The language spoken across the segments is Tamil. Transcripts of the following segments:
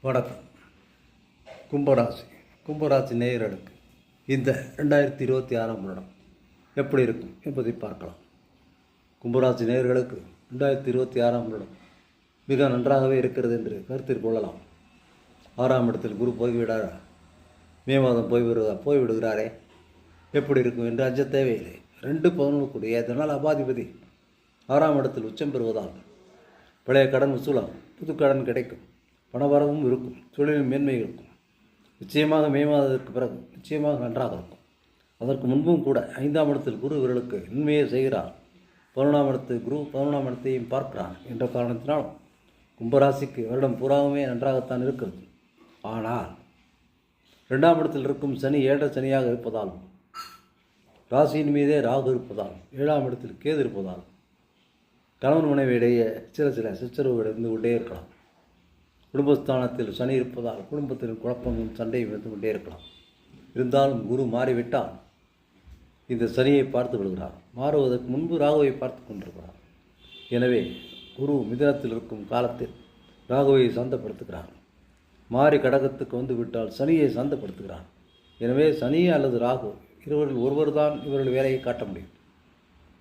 வணக்கம். கும்பராசி நேயர்களுக்கு இந்த 2026ஆம் வருடம் எப்படி இருக்கும் என்பதை பார்க்கலாம். கும்பராசி நேயர்களுக்கு 2026ஆம் வருடம் மிக நன்றாகவே இருக்கிறது என்று கருத்தில் கொள்ளலாம். 6ஆம் இடத்தில் குரு போய்விடாரா, மே மாதம் போய்விடுகிறாரே, எப்படி இருக்கும் என்று அஞ்ச தேவையில்லை. 2 கூடிய இதனால் அபாதிபதி 6ஆம் இடத்தில் உச்சம் பெறுவதால் பழைய கடன் வசூலாகும், புது கடன் கிடைக்கும், பணவரவும் இருக்கும், தொழிலின் மேன்மை இருக்கும். நிச்சயமாக மே மாதத்திற்கு பிறகு நிச்சயமாக நன்றாக இருக்கும். அதற்கு முன்பும் கூட 5ஆம் இடத்தில் குரு இவர்களுக்கு நன்மையை செய்கிறார். 11ஆம் இடத்தில் குரு 11ஆம் இடத்தையும் பார்க்கிறார் என்ற காரணத்தினால் கும்பராசிக்கு வருடம் பூராவுமே நன்றாகத்தான் இருக்கிறது. ஆனால் 2ஆம் இடத்தில் இருக்கும் சனி 7 சனியாக இருப்பதாலும், ராசியின் மீதே ராகு இருப்பதால், 7ஆம் இடத்தில் கேது இருப்பதால் கணவன் மனைவியிடையே சில சச்சரவுகள் இருந்து கொண்டே இருக்கலாம். குடும்பஸ்தானத்தில் சனி இருப்பதால் குடும்பத்தில் குழப்பமும் சண்டையும் இருந்து கொண்டே இருக்கலாம். இருந்தாலும் குரு மாறிவிட்டால் இந்த சனியை பார்த்து விடுகிறார். மாறுவதற்கு முன்பு ராகுவை பார்த்து கொண்டிருக்கிறார். எனவே குரு மிதனத்தில் இருக்கும் காலத்தில் ராகுவை சாந்தப்படுத்துகிறார். மாறி கடகத்துக்கு வந்து விட்டால் சனியை சாந்தப்படுத்துகிறார். எனவே சனி அல்லது ராகு இருவரில் ஒருவர் தான் இவர்கள் வேலையை காட்ட முடியும்.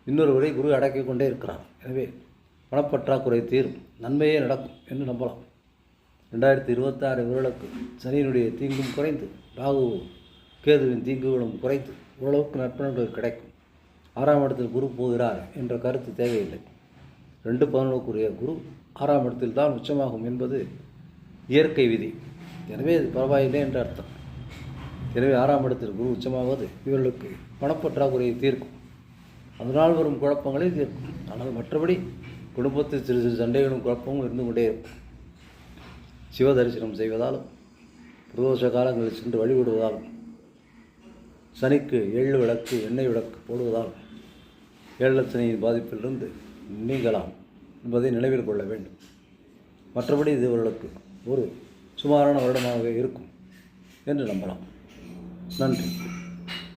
இன்னொருவரை குரு அடக்கிக் கொண்டே இருக்கிறார். எனவே பணப்பற்றாக்குறை தீரும், நன்மையே நடக்கும் என்று நம்பலாம். 2026 இவர்களுக்கு சனியினுடைய தீங்கும் குறைந்து, ராகு கேதுவின் தீங்குகளும் குறைந்து ஓரளவுக்கு நற்பலன்கள் கிடைக்கும். 6ஆம் இடத்தில் குரு போகிறார் என்ற கருத்து தேவையில்லை. 2 குரு 6ஆம் இடத்தில் தான் உச்சமாகும் என்பது இயற்கை விதி. எனவே இது பரவாயில்லை என்ற அர்த்தம். எனவே 6ஆம் இடத்தில் குரு உச்சமாவது இவர்களுக்கு பணப்பற்றாக்குறையை தீர்க்கும், அதனால் வரும் குழப்பங்களை தீர்க்கும். ஆனால் மற்றபடி குடும்பத்தில் சிறு சண்டைகளும் குழப்பமும் இருந்து கொண்டே இருக்கும். சிவ தரிசனம் செய்வதாலும், பிரதோஷ காலங்களில் சென்று வழிபடுவதாலும், சனிக்கு எள்ளு விளக்கு எண்ணெய் விளக்கு போடுவதால் 7 சனியின் பாதிப்பிலிருந்து நீங்கலாம் என்பதை நினைவில் கொள்ள வேண்டும். மற்றபடி இது இவர்களுக்கு ஒரு சுமாரான வருடமாக இருக்கும் என்று நம்பலாம். நன்றி.